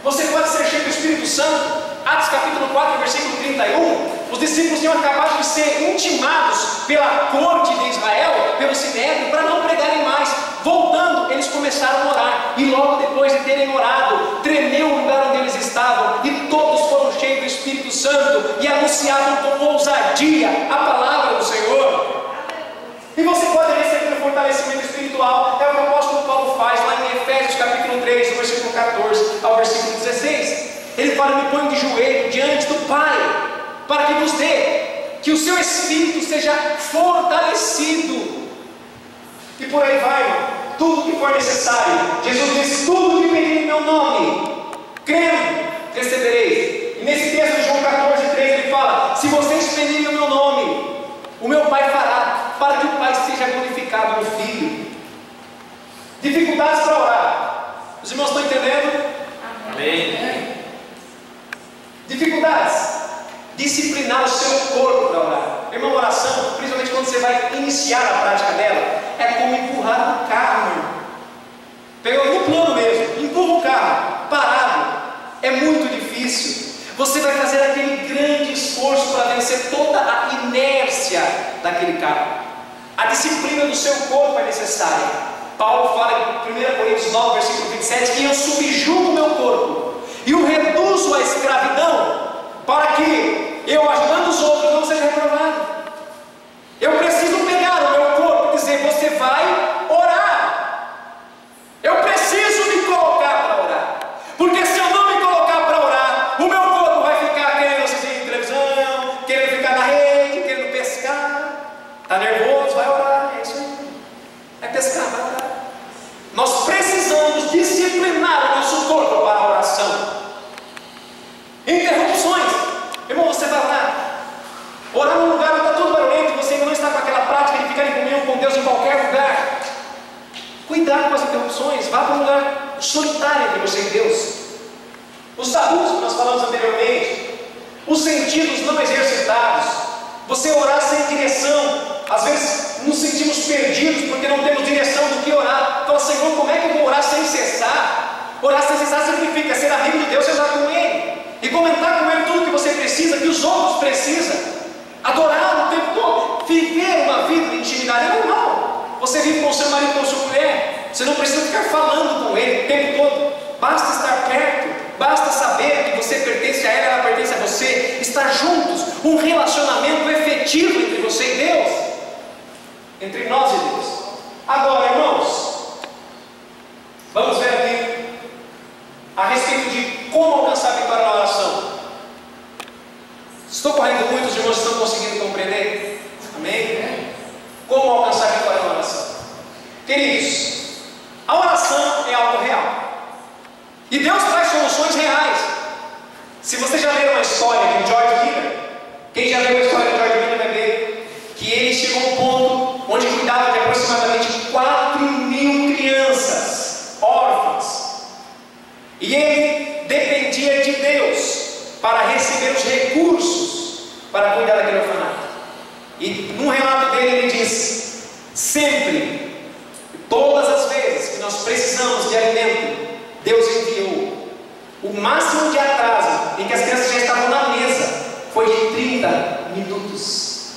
Você pode ser cheio do Espírito Santo. Atos capítulo 4, versículo 31, os discípulos tinham acabado de ser intimados pela corte de Israel, pelo Sinédrio, para não pregarem mais. Voltando, eles começaram a orar, e logo depois de terem orado, tremeu o lugar onde eles estavam, e todos foram cheios do Espírito Santo, e anunciavam com ousadia a palavra do Senhor. E você pode receber um fortalecimento espiritual, é o que o apóstolo Paulo faz lá em Efésios capítulo 3, do versículo 14 ao versículo 16. Ele fala: me põe de joelho diante do Pai, para que vos dê, que o seu espírito seja fortalecido. E por aí vai, irmão. Tudo que for necessário. Jesus disse: tudo que pedir em meu nome, crendo, recebereis. E nesse texto de João 14, 3, ele fala: se vocês pedirem o meu nome, o meu Pai fará, para que o Pai seja glorificado no Filho. Dificuldades para orar. Os irmãos estão entendendo? Amém. Dificuldades. Disciplinar o seu corpo para orar. Irmão, oração, principalmente quando você vai iniciar a prática dela, é como empurrar um carro, irmão. Pegou no plano mesmo, empurra o carro, parado. É muito difícil. Você vai fazer aquele grande esforço para vencer toda a inércia daquele carro. A disciplina do seu corpo é necessária. Paulo fala em 1 Coríntios 9, versículo 27, que eu subjugo o meu corpo e o reduzo à escravidão, para que eu, ajudando os outros, não seja reprovado. Eu preciso pegar o meu corpo e dizer: você vai orar. Eu preciso me colocar para orar, porque se eu não me colocar para orar, o meu corpo vai ficar querendo assistir televisão, querendo ficar na rede, querendo pescar. Está nervoso? Vai orar. É isso aí. É pescar, vai orar. Nós precisamos disciplinar o nosso corpo para a oração. Interrupções. Irmão, você vai orar num lugar onde está tudo barulhento e você ainda não está com aquela prática de ficar em comunhão com Deus em qualquer lugar. Cuidado com as interrupções. Vá para um lugar solitário entre você e Deus. Os tabus que nós falamos anteriormente, os sentidos não exercitados, você orar sem direção. Às vezes nos sentimos perdidos porque não temos direção do que orar. Fala: Senhor, como é que eu vou orar sem cessar? Orar sem cessar significa ser amigo de Deus e andar com Ele, e comentar com Ele tudo que você precisa, que os outros precisam. Adorar o tempo todo, viver uma vida de intimidade é normal. Você vive com o seu marido, com a sua mulher, você não precisa ficar falando com ele o tempo todo. Basta estar perto, basta saber que você pertence a ela, ela pertence a você. Estar juntos, um relacionamento efetivo entre você e Deus, entre nós e Deus. Agora, irmãos, vamos ver aqui a respeito de como alcançar a vitória na oração. Estou correndo muito, os irmãos estão conseguindo compreender? Amém? Como alcançar a vitória na oração? Queridos, a oração é algo real, e Deus traz soluções reais. Se você já leu uma história de George Miller, quem já leu a história de George Miller vai ver que ele chegou a um ponto onde cuidava de aproximadamente 4.000 crianças órfãs, e ele dependia de Deus para receber os recursos para cuidar daquele orfanato. E num relato dele ele diz: sempre, todas as vezes que nós precisamos de alimento, Deus enviou. O máximo de atraso em que as crianças já estavam na mesa foi de 30 minutos.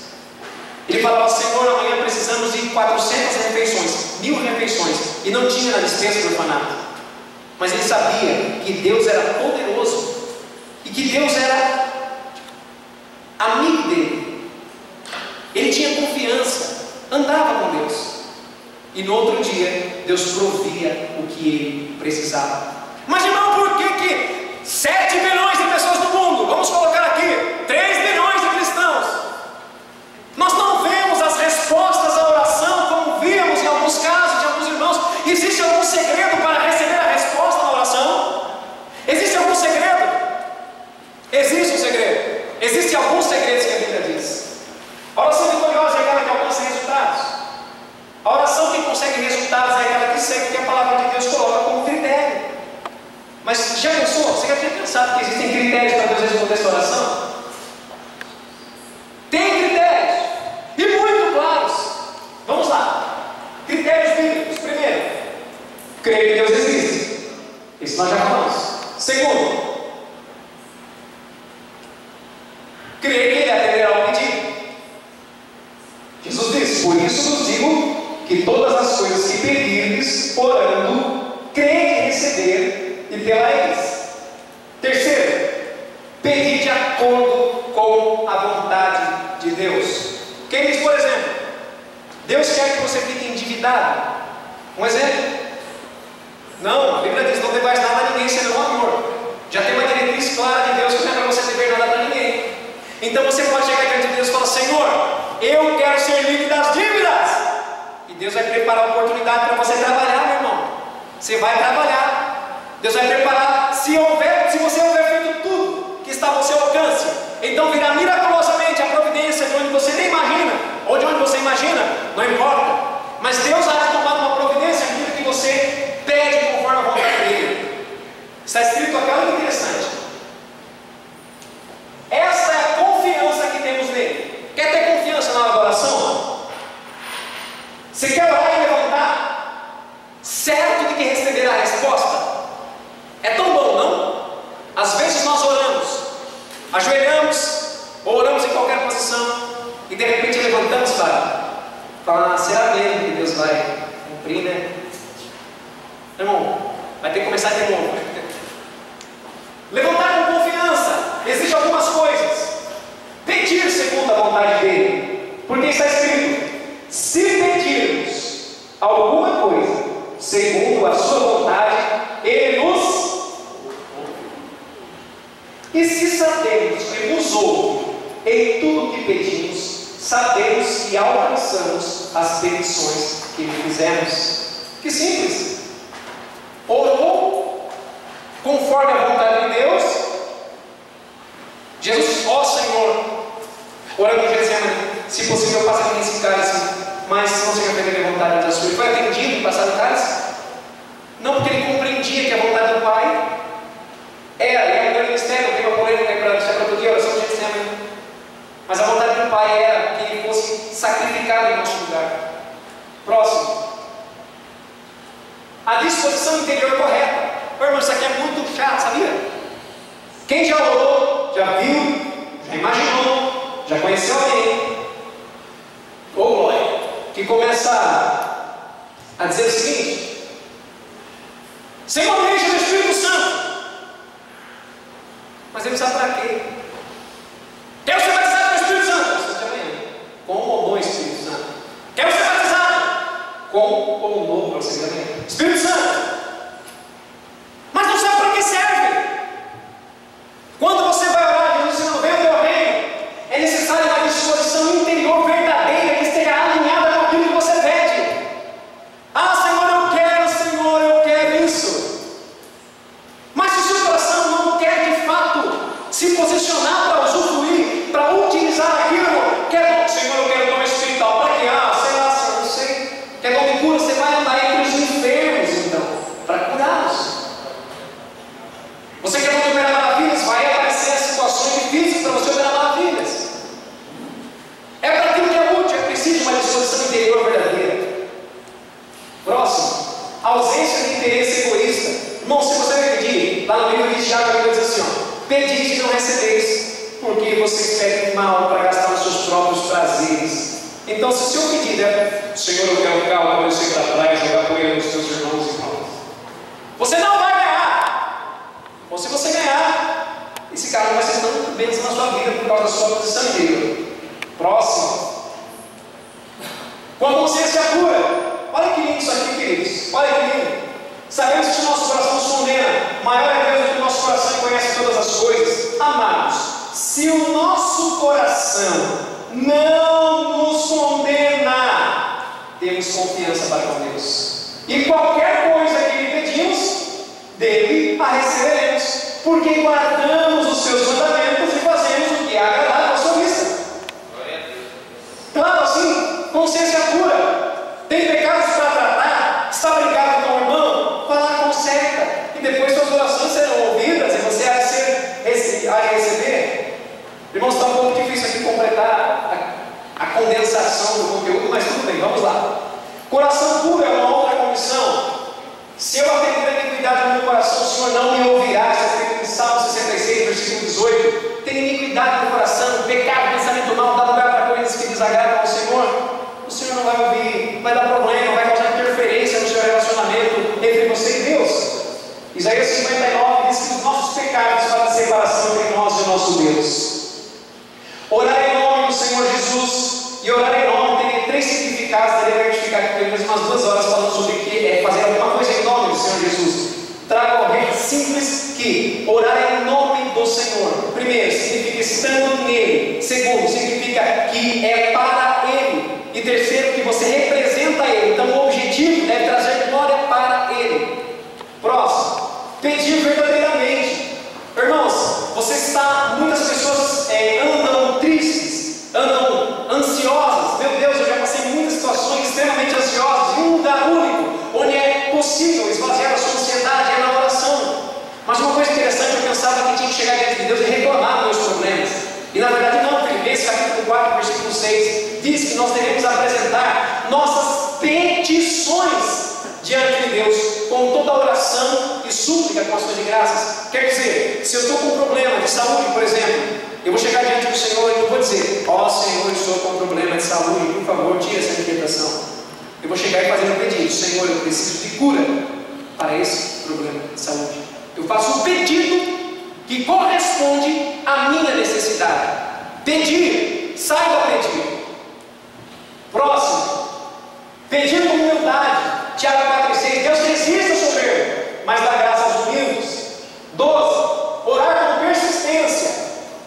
Ele falava: Senhor, amanhã precisamos de 400 refeições, 1.000 refeições, e não tinha na dispensa do orfanato. Mas ele sabia que Deus era poderoso e que Deus era amigo dele. Ele tinha confiança, andava com Deus, e no outro dia Deus provia o que ele precisava. Mas irmão, por que 7 bilhões de pessoas no mundo, vamos colocar aqui 3 bilhões de cristãos, nós não vemos as respostas à oração como víamos em alguns casos de alguns irmãos? Existe algum segredo para receber a resposta na oração? Existe algum segredo? Existe um segredo. Existem alguns segredos que a Bíblia diz. A oração vitoriosa é aquela que alcança resultados. A oração que consegue resultados é aquela que segue o que a palavra de Deus coloca como critério. Mas já pensou? Você já tinha pensado que existem critérios para Deus responder essa oração? Tem critérios, e muito claros. Vamos lá. Critérios bíblicos. Primeiro, creio que Ele atenderá ao pedido. Jesus diz: por isso vos digo que todas as coisas que pedirdes, orando, crede receber e tê-la-eis. Terceiro, pedir de acordo com a vontade de Deus. Quem diz, por exemplo, Deus quer que você fique endividado? Um exemplo. Não, a Bíblia diz: não devais nada a ninguém senão o amor. Já tem uma diretriz clara de Deus que não é para você dever nada para ninguém. Então você pode chegar diante de Deus e falar: Senhor, eu quero ser livre das dívidas. E Deus vai preparar a oportunidade para você trabalhar, meu irmão. Você vai trabalhar. Deus vai preparar. Se você houver feito tudo que está ao seu alcance, então virá miraculosamente a providência de onde você nem imagina, ou de onde você imagina, não importa. Mas Deus vai tomar uma providência naquilo que você pede conforme a vontade dele. Está escrito aqui, olha que interessante. Esta é a confiança que temos nele. Quer ter confiança na oração? Você quer orar e levantar certo de que receberá a resposta? É tão bom, não? Às vezes nós oramos, ajoelhamos, ou oramos em qualquer posição, e de repente levantamos para falar: será mesmo que Deus vai cumprir, né? Irmão, vai ter que começar de novo. Levantar com confiança exige algumas coisas. Pedir segundo a vontade dele, porque está escrito: se pedirmos alguma coisa segundo a sua vontade, ele nos e se sabemos que nos ouve em tudo que pedimos, sabemos que alcançamos as petições que lhe fizemos. Que simples. Orou conforme a vontade de Deus. Jesus: ó Senhor, orando em Getsemane, se possível passa aqui nesse cálice, mas se não seja feita a minha vontade da sua. Ele foi atendido em passar o cálice? Não, porque ele compreendia que a vontade do Pai era, e agora o ministério, tem uma polêmica para deixar para outro dia, a oração de Getsemane. Mas a vontade do Pai era que ele fosse sacrificado em nosso lugar. Próximo. A disposição interior correta. Ô, irmão, isso aqui é muito chato, sabia? Quem já orou, já viu, já imaginou, já conheceu alguém, ou glória, que começa a dizer o seguinte: Senhor, me enche do Espírito Santo. Mas ele sabe para quê? Quero ser batizado com o Espírito Santo. Com ou no Espírito Santo? Quero ser batizado com ou no, para você ver. Espírito Santo. Mas não sabe para que serve. Quando você vai orar, Jesus disse: não vem o teu reino, é necessário uma disposição interior verdadeira que esteja alinhada com aquilo que você pede. Ah, Senhor, eu quero isso. Mas se o seu coração não quer de fato se posicionar para usufruir, para utilizar aquilo, quer dom, Senhor, eu quero dom espiritual. Para quê? Sei lá, Senhor, não sei. Quer dom de cura? Você vai andar entre os enfermos, então, para curá-los. Você quer dom de operar maravilhas? Vai aparecer as situações difíceis para você operar maravilhas. É para aquilo que é útil, é preciso uma disposição interior verdadeira. Próximo, ausência de interesse egoísta. Irmão, se você vai pedir, lá no livro de Tiago, a Bíblia diz assim: ó, pedis e não recebeis, porque vocês pedem mal para gastar os seus próprios prazeres. Então, se o seu pedido é: Senhor, eu quero um carro para eu ir para trás, jogar poeira nos teus irmãos e irmãos, você não vai ganhar. Ou se você ganhar, esse carro não vai ser tão bênção na sua vida por causa da sua posição interior. Próximo, com a consciência pura. Olha que lindo isso aqui, queridos. Olha que lindo. Sabemos que o nosso coração nos condena. Maior é Deus do que o nosso coração e conhece todas as coisas. Amados, se o nosso coração não nos condena, temos confiança para com Deus. E qualquer coisa que lhe pedimos, dele a receberemos, porque guardamos os seus mandamentos e fazemos o que é agradável à sua vista. Claro, assim, consciência pura. Tem pecados para tratar? Está brigado com o irmão? Vai lá, conserta, e depois suas orações serão ouvidas e você há de receber. Irmãos, está um pouco difícil aqui completar a condensação do conteúdo, mas tudo bem, vamos lá. Coração puro é uma outra comissão. Se eu atender a iniquidade no meu coração, o Senhor não me ouvirá. Está escrito em Salmo 66, versículo 18. Tem iniquidade no coração, desagradam ao Senhor, o Senhor não vai ouvir, vai dar problema, vai causar interferência no seu relacionamento entre você e Deus. Isaías 59 diz que os nossos pecados fazem separação entre nós e o nosso Deus. Orar em nome do Senhor Jesus, e orar em nome tem 3 significados. Daria para ficar aqui pelo menos umas 2 horas falando sobre o que é fazer alguma coisa em nome do Senhor Jesus. Trago alguém simples que orar em nome do Senhor, primeiro, significa estando nele. Segundo, significa que é para Ele. E terceiro, que você representa Ele. Então o objetivo deve trazer glória para Ele. Próximo, pedir verdadeiramente. Irmãos, muitas pessoas andam tristes, andam ansiosas. Meu Deus, eu já passei muitas situações extremamente ansiosas. E um lugar único onde é possível esvaziar a sua ansiedade é na oração. Mas uma coisa interessante, eu pensava que tinha que chegar diante de Deus e reclamar dos meus problemas. E na verdade não. Filipenses capítulo 4, versículo 6 diz que nós devemos apresentar nossas petições diante de Deus com toda oração e súplica com ações de graças. Quer dizer, se eu estou com um problema de saúde, por exemplo, eu vou chegar diante do Senhor e eu vou dizer: ó Senhor, eu estou com um problema de saúde, por favor, tira essa inquietação. Eu vou chegar e fazer um pedido: Senhor, eu preciso de cura para esse problema de saúde. Eu faço um pedido que corresponde à minha necessidade. Pedir, saiba pedir. Próximo, pedir com humildade. Tiago 4,6, Deus resiste ao soberbo, mas dá graça aos humildes. 12, orar com persistência.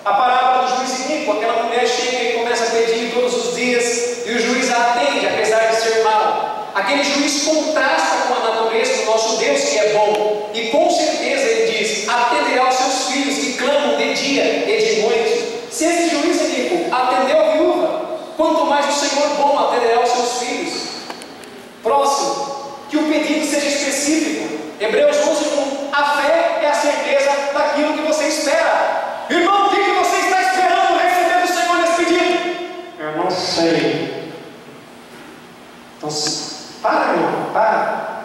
A parábola do juiz iníquo, aquela mulher chega e começa a pedir todos os dias, e o juiz a atende, apesar de ser mau. Aquele juiz contrasta com a natureza do nosso Deus, que é bom, e com certeza ele diz: atenderá aos seus filhos que clamam de dia e de noite. Se esse juiz iníquo atendeu a viúva, quanto mais o Senhor bom atenderá aos seus filhos. Próximo, que o pedido seja específico. Hebreus 11:1, a fé é a certeza daquilo que você espera. Irmão, o que você está esperando receber do Senhor nesse pedido? Eu não sei. Então, para, irmão, para.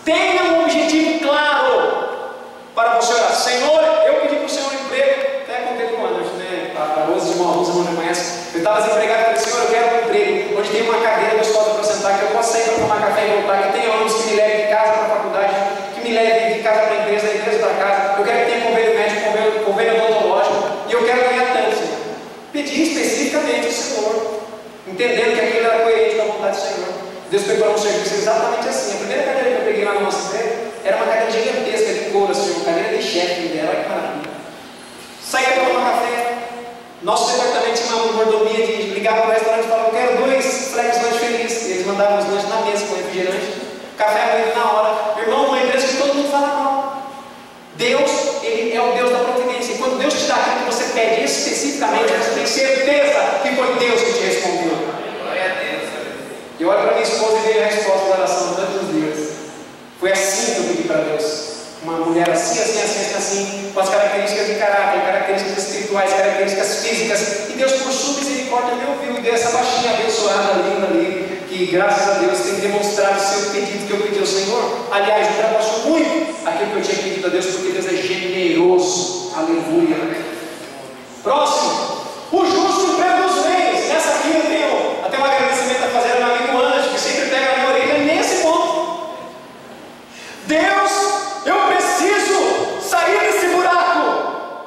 Tenha um objetivo claro para você orar. Senhor, eu pedi para o Senhor emprego. Até contei com o Anderson, né? A Rosa de Morros, a já conhece. Eu estava desempregado e falei: Senhor, eu quero um emprego onde tem uma cadeira gostosa para sentar, que eu possa sair para tomar café e voltar, que tenha ônibus que me leve de casa para a faculdade, que me leve de casa para a empresa, da empresa para casa. Eu quero que tenha convênio médico, convênio odontológico, e eu quero ganhar tanto, Senhor. Pedir especificamente ao Senhor, entendendo que aquilo era coerente com a vontade do Senhor. Deus preparou um serviço exatamente assim. A primeira cadeira que eu peguei lá no nosso emprego era uma cadeira gigantesca de couro, assim, uma cadeira de chefe dela, olha que maravilha. Saí para tomar café. Nosso departamento tinha uma mordomia de ligar para o restaurante e falar: eu quero 2 flex lanche felizes. Eles mandavam os lanches na mesa com refrigerante, café abrindo na hora. Irmão, uma empresa que todo mundo fala mal. Deus, Ele é o Deus da providência. E quando Deus te dá aquilo que você pede especificamente, você tem certeza que foi Deus que te respondeu. Glória a Deus. Eu olho para minha esposa e vejo a resposta da oração tantos dias. Foi assim que eu pedi para Deus. Uma mulher assim, assim, assim, assim, com as características de caráter, características espirituais, características físicas. E Deus, por sua misericórdia, me ouviu e deu essa baixinha abençoada, linda ali, que graças a Deus tem demonstrado o seu pedido que eu pedi ao Senhor. Aliás, ultrapassou muito aquilo que eu tinha pedido a Deus, porque Deus é generoso. Aleluia. Próximo, o justo emprego dos bens. Nessa aqui eu tenho até um agradecimento a fazer ao meu amigo Anjo, que sempre pega a minha orelha nesse ponto. Deus, eu preciso sair desse buraco.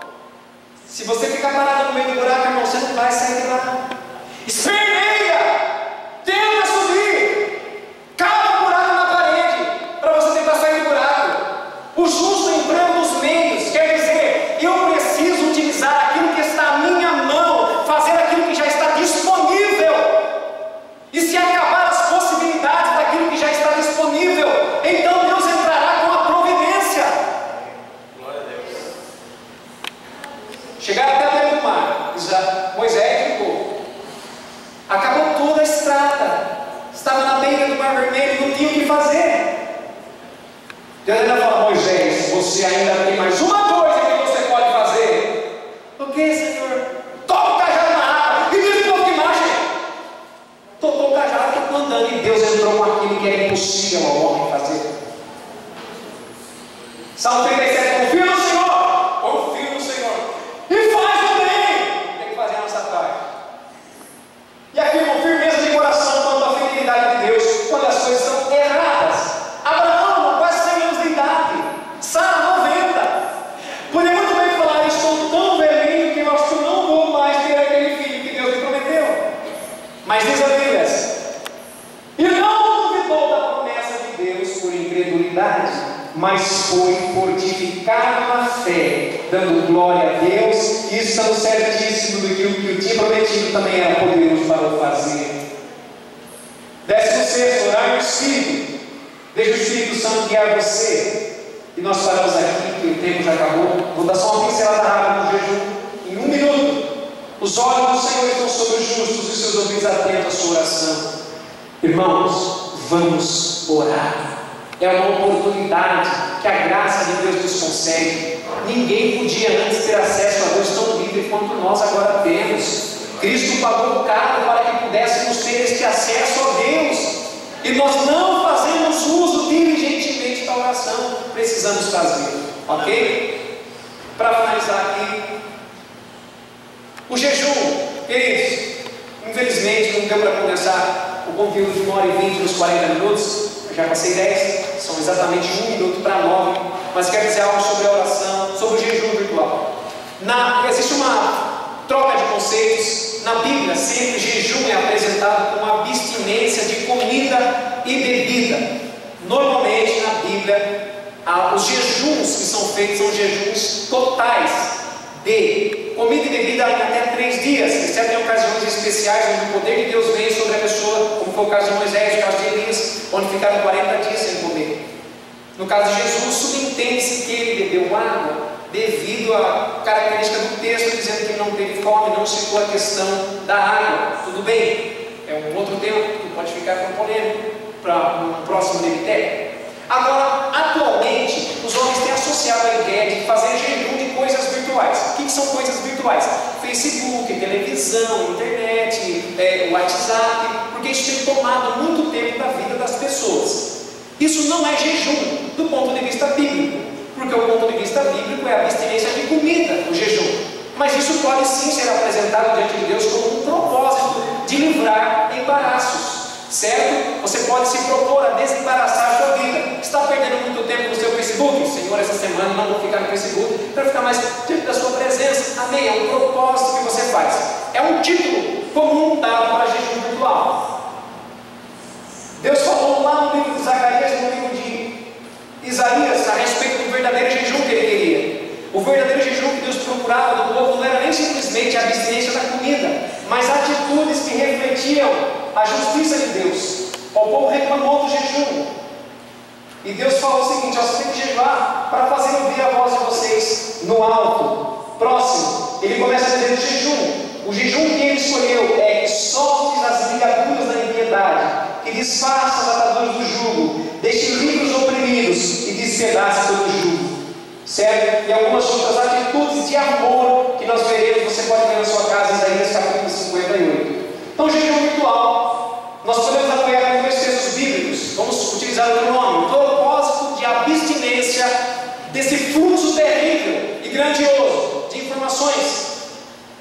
Se você ficar parado no meio do buraco, irmão, você não vai sair de lá. Esperneia, tenta subir, cava um buraco na parede para você tentar sair do buraco. O justo emprego dos meios quer dizer: eu preciso utilizar aquilo que está à minha mão, fazer aquilo que já está disponível. E se acabar as possibilidades daquilo que já está disponível, então Deus entrará com a providência. Glória a Deus. Chegaram até a beira do mar. Moisés ficou. Acabou toda a estrada. Estava na beira do Mar Vermelho e não tinha o que fazer. Deus ainda fala: Moisés, você ainda tem mais uma coisa que você pode fazer. O que, Senhor? Toca o cajado na água e diz o povo que marche. Tocou o cajado e estou andando. E Deus entrou com aquilo que era impossível ao homem fazer. Salmo 37, confia no Senhor. Confia no Senhor. E faz o bem. Tem que fazer a nossa parte. mas foi fortificado na fé, dando glória a Deus, e estando certíssimo do que o que o tinha prometido também era poderoso para o fazer. 16, orar no Espírito. Deixa o Espírito Santo guiar você. E nós paramos aqui, porque o tempo já acabou. Vou dar só uma pincelada rápida no jejum, em 1 minuto. Os olhos do Senhor estão sobre os justos e seus ouvidos atentos à sua oração. Irmãos, vamos orar. É uma oportunidade que a graça de Deus nos concede. Ninguém podia antes ter acesso a Deus tão livre quanto nós agora temos. Cristo pagou caro para que pudéssemos ter este acesso a Deus. E nós não fazemos uso diligentemente da oração. Precisamos fazer, ok? Para finalizar aqui, o jejum, queridos, infelizmente não deu para condensar o conteúdo de 1h20 nos 40 minutos. Eu já passei 10, são exatamente 1 minuto para 9. Mas quero dizer algo sobre a oração, sobre o jejum virtual. Existe uma troca de conceitos. Na Bíblia, sempre jejum é apresentado como abstinência de comida e bebida. Normalmente, na Bíblia, os jejuns que são feitos são jejuns totais de comida e bebida em até 3 dias, exceto em ocasiões especiais onde o poder de Deus vem sobre a pessoa, como foi o caso de Moisés, o caso de Elias, onde ficaram 40 dias sem comer. No caso de Jesus, subentende-se que ele bebeu água devido à característica do texto, dizendo que não teve fome, não citou a questão da água. Tudo bem, é um outro tema que pode ficar com polêmico para um próximo demitério. Agora, atualmente, os homens têm associado a ideia de fazer jejum de coisas virtuais. O que são coisas virtuais? Facebook, televisão, internet, WhatsApp, porque isso tem tomado muito tempo da vida das pessoas. Isso não é jejum do ponto de vista bíblico, porque o ponto de vista bíblico é a abstinência de comida, o jejum. Mas isso pode sim ser apresentado diante de Deus como um propósito de livrar embaraços, certo? Você pode se propor a desembaraçar a sua vida. Está perdendo muito tempo no seu Facebook? Senhor, essa semana não vou ficar no Facebook para ficar mais diante da sua presença. Amém? É um propósito que você faz. É um título comum dado para jejum virtual. Deus falou lá no livro de Zacarias, no livro de Isaías, a respeito do verdadeiro jejum que ele queria. O verdadeiro jejum que Deus procurava do povo não era nem simplesmente a abstinência da comida, mas atitudes que refletiam a justiça de Deus. O povo reclamou do jejum, e Deus falou o seguinte: vocês têm que jejuar para fazer ouvir a voz de vocês no alto. Próximo, ele começa a dizer o jejum. O jejum que ele escolheu é que solte as ligaduras da impiedade, que desfaça as ataduras do jugo, deixe livres os oprimidos e despedace todo o jugo. Certo? E algumas outras atitudes de amor que nós veremos, você pode ver na sua casa, Isaías capítulo 58. Então, jejum virtual, nós podemos apoiar com 2 textos bíblicos. Vamos utilizar o nome, propósito de abstinência desse fluxo terrível e grandioso de informações.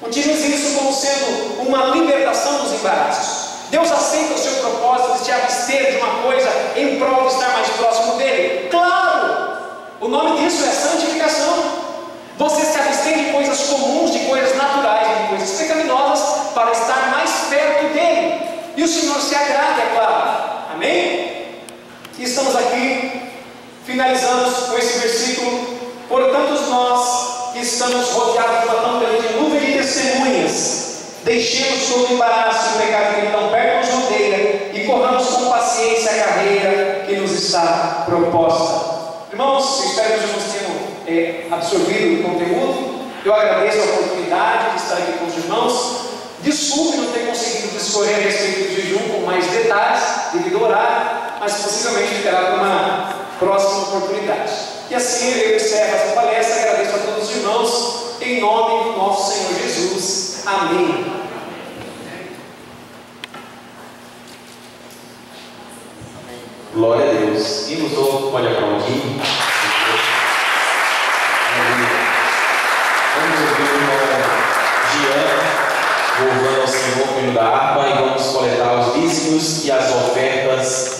Utilize isso como sendo uma libertação dos embaraços. Deus aceita o seu propósito de te abster de uma coisa em prol de estar mais próximo dele. Claro! O nome disso é santificação. Você se abstém de coisas comuns, de coisas naturais, de coisas pecaminosas, para estar mais perto dele. E o Senhor se agrada, é claro. Amém? E estamos aqui, finalizamos com esse versículo. Portanto, nós que estamos rodeados de uma tão grande nuvem de testemunhas, deixemos todo o embaraço e o pecado que tão perto nos rodeia e corramos com paciência a carreira que nos está proposta. Irmãos, eu espero que os irmãos tenham absorvido o conteúdo. Eu agradeço a oportunidade de estar aqui com os irmãos. Desculpe não ter conseguido discorrer a respeito do jejum com mais detalhes devido ao horário, mas possivelmente ficará para uma próxima oportunidade. E assim eu encerro essa palestra. Agradeço a todos os irmãos em nome do nosso Senhor Jesus. Amém. Glória a Deus. E nos outros pode aplaudir. Vamos ouvir o irmão Jean louvando ao Senhor pelo da harpa e vamos coletar os dízimos e as ofertas